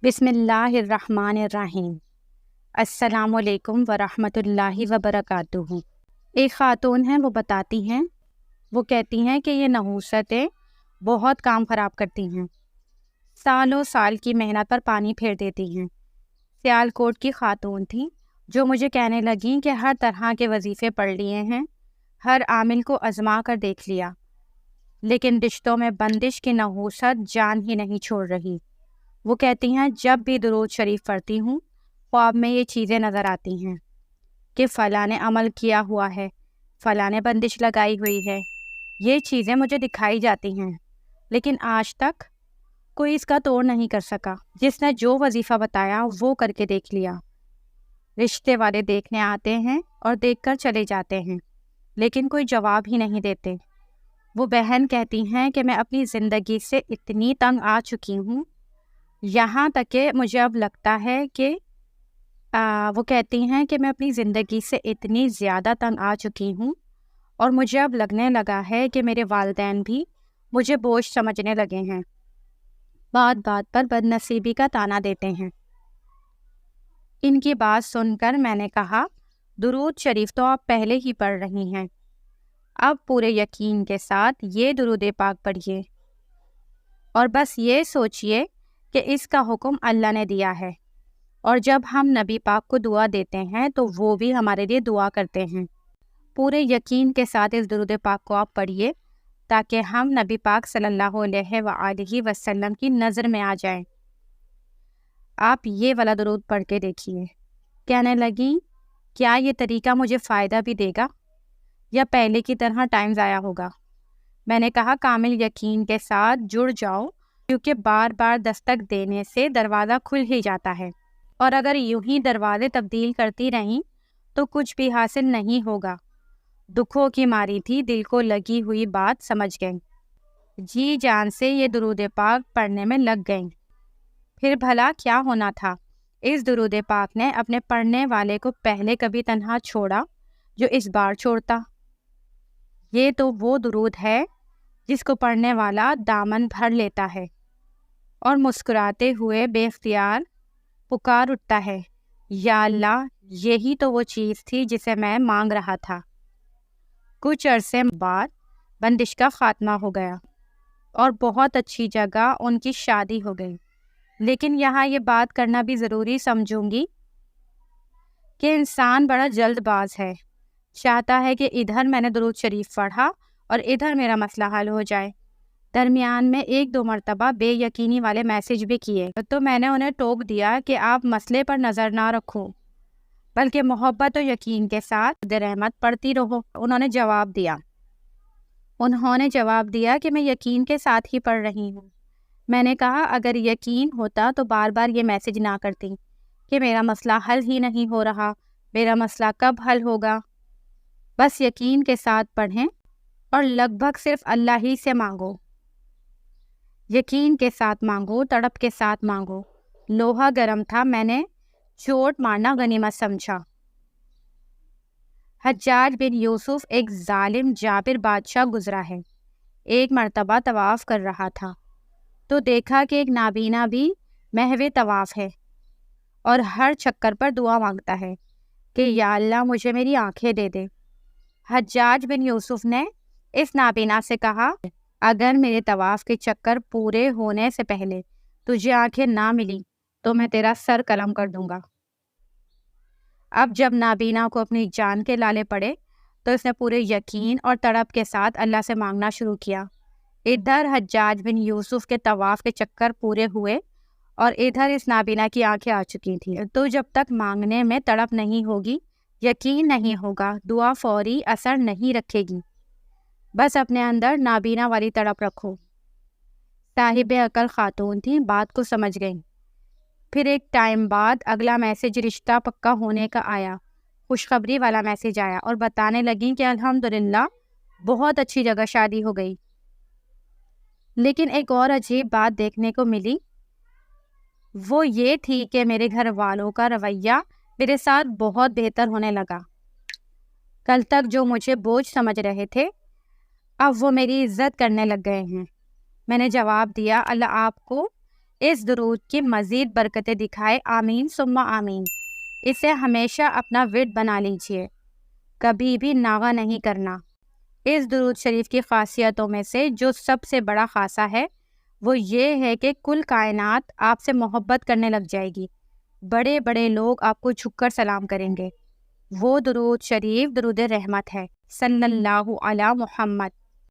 بسم اللہ الرحمن الرحیم۔ السلام علیکم ورحمۃ اللہ وبرکاتہ۔ ایک خاتون ہیں، وہ بتاتی ہیں، وہ کہتی ہیں کہ یہ نحوستیں بہت کام خراب کرتی ہیں، سالوں سال کی محنت پر پانی پھیر دیتی ہیں۔ سیالکوٹ کی خاتون تھیں جو مجھے کہنے لگیں کہ ہر طرح کے وظیفے پڑھ لیے ہیں، ہر عامل کو آزما کر دیکھ لیا، لیکن رشتوں میں بندش کی نحوست جان ہی نہیں چھوڑ رہی۔ وہ کہتی ہیں جب بھی درود شریف پڑھتی ہوں خواب میں یہ چیزیں نظر آتی ہیں کہ فلاں نے عمل کیا ہوا ہے، فلاں نے بندش لگائی ہوئی ہے، یہ چیزیں مجھے دکھائی جاتی ہیں، لیکن آج تک کوئی اس کا توڑ نہیں کر سکا۔ جس نے جو وظیفہ بتایا وہ کر کے دیکھ لیا۔ رشتے والے دیکھنے آتے ہیں اور دیکھ کر چلے جاتے ہیں، لیکن کوئی جواب ہی نہیں دیتے۔ وہ بہن کہتی ہیں کہ میں اپنی زندگی سے اتنی تنگ آ چکی ہوں، یہاں تک کہ مجھے اب لگتا ہے کہ وہ کہتی ہیں کہ میں اپنی زندگی سے اتنی زیادہ تنگ آ چکی ہوں اور مجھے اب لگنے لگا ہے کہ میرے والدین بھی مجھے بوجھ سمجھنے لگے ہیں، بات بات پر بد نصیبی کا طعنہ دیتے ہیں۔ ان کی بات سن کر میں نے کہا درود شریف تو آپ پہلے ہی پڑھ رہی ہیں، اب پورے یقین کے ساتھ یہ درود پاک پڑھیے اور بس یہ سوچئے کہ اس کا حکم اللہ نے دیا ہے، اور جب ہم نبی پاک کو دعا دیتے ہیں تو وہ بھی ہمارے لیے دعا کرتے ہیں۔ پورے یقین کے ساتھ اس درود پاک کو آپ پڑھیے تاکہ ہم نبی پاک صلی اللہ علیہ وآلہ وسلم کی نظر میں آ جائیں۔ آپ یہ والا درود پڑھ کے دیکھیے۔ کہنے لگیں کیا یہ طریقہ مجھے فائدہ بھی دے گا یا پہلے کی طرح ٹائم ضائع ہوگا؟ میں نے کہا کامل یقین کے ساتھ جڑ جاؤ، کیونکہ بار بار دستک دینے سے دروازہ کھل ہی جاتا ہے، اور اگر یوں ہی دروازے تبدیل کرتی رہیں تو کچھ بھی حاصل نہیں ہوگا۔ دکھوں کی ماری تھی، دل کو لگی ہوئی بات سمجھ گئیں، جی جان سے یہ درود پاک پڑھنے میں لگ گئیں۔ پھر بھلا کیا ہونا تھا؟ اس درود پاک نے اپنے پڑھنے والے کو پہلے کبھی تنہا چھوڑا جو اس بار چھوڑتا۔ یہ تو وہ درود ہے جس کو پڑھنے والا دامن بھر لیتا ہے اور مسکراتے ہوئے بے اختیار پکار اٹھتا ہے، یا اللہ، یہی تو وہ چیز تھی جسے میں مانگ رہا تھا۔ کچھ عرصے بعد بندش کا خاتمہ ہو گیا اور بہت اچھی جگہ ان کی شادی ہو گئی، لیکن یہاں یہ بات کرنا بھی ضروری سمجھوں گی کہ انسان بڑا جلد باز ہے، چاہتا ہے کہ ادھر میں نے درود شریف پڑھا اور ادھر میرا مسئلہ حل ہو جائے۔ درمیان میں 1-2 مرتبہ بے یقینی والے میسج بھی کیے تو میں نے انہیں ٹوک دیا کہ آپ مسئلے پر نظر نہ رکھو بلکہ محبت و یقین کے ساتھ رحمت پڑھتی رہو۔ انہوں نے جواب دیا کہ میں یقین کے ساتھ ہی پڑھ رہی ہوں۔ میں نے کہا اگر یقین ہوتا تو بار بار یہ میسج نہ کرتی کہ میرا مسئلہ حل ہی نہیں ہو رہا، میرا مسئلہ کب حل ہوگا۔ بس یقین کے ساتھ پڑھیں اور لگ بھگ صرف اللہ ہی سے مانگو، یقین کے ساتھ مانگو، تڑپ کے ساتھ مانگو۔ لوہا گرم تھا، میں نے چوٹ مارنا غنیمت سمجھا۔ حجاج بن یوسف ایک ظالم جابر بادشاہ گزرا ہے۔ ایک مرتبہ طواف کر رہا تھا تو دیکھا کہ ایک نابینا بھی محو طواف ہے اور ہر چکر پر دعا مانگتا ہے کہ یا اللہ مجھے میری آنکھیں دے دے۔ حجاج بن یوسف نے اس نابینا سے کہا اگر میرے طواف کے چکر پورے ہونے سے پہلے تجھے آنکھیں نہ ملی تو میں تیرا سر قلم کر دوں گا۔ اب جب نابینا کو اپنی جان کے لالے پڑے تو اس نے پورے یقین اور تڑپ کے ساتھ اللہ سے مانگنا شروع کیا۔ ادھر حجاج بن یوسف کے طواف کے چکر پورے ہوئے اور ادھر اس نابینا کی آنکھیں آ چکی تھیں۔ تو جب تک مانگنے میں تڑپ نہیں ہوگی، یقین نہیں ہوگا، دعا فوری اثر نہیں رکھے گی۔ بس اپنے اندر نابینا والی تڑپ رکھو۔ صاحب عقل خاتون تھیں، بات کو سمجھ گئیں۔ پھر ایک ٹائم بعد اگلا میسج رشتہ پکا ہونے کا آیا، خوشخبری والا میسج آیا اور بتانے لگیں کہ الحمدللہ بہت اچھی جگہ شادی ہو گئی۔ لیکن ایک اور عجیب بات دیکھنے کو ملی، وہ یہ تھی کہ میرے گھر والوں کا رویہ میرے ساتھ بہت بہتر ہونے لگا۔ کل تک جو مجھے بوجھ سمجھ رہے تھے اب وہ میری عزت کرنے لگ گئے ہیں۔ میں نے جواب دیا اللہ آپ کو اس درود کی مزید برکتیں دکھائے، آمین ثم آمین۔ اسے ہمیشہ اپنا ورد بنا لیجئے، کبھی بھی ناغہ نہیں کرنا۔ اس درود شریف کی خاصیتوں میں سے جو سب سے بڑا خاصہ ہے وہ یہ ہے کہ کل کائنات آپ سے محبت کرنے لگ جائے گی، بڑے بڑے لوگ آپ کو جھک کر سلام کریں گے۔ وہ درود شریف درود رحمت ہے، صلی اللہ علی محمد۔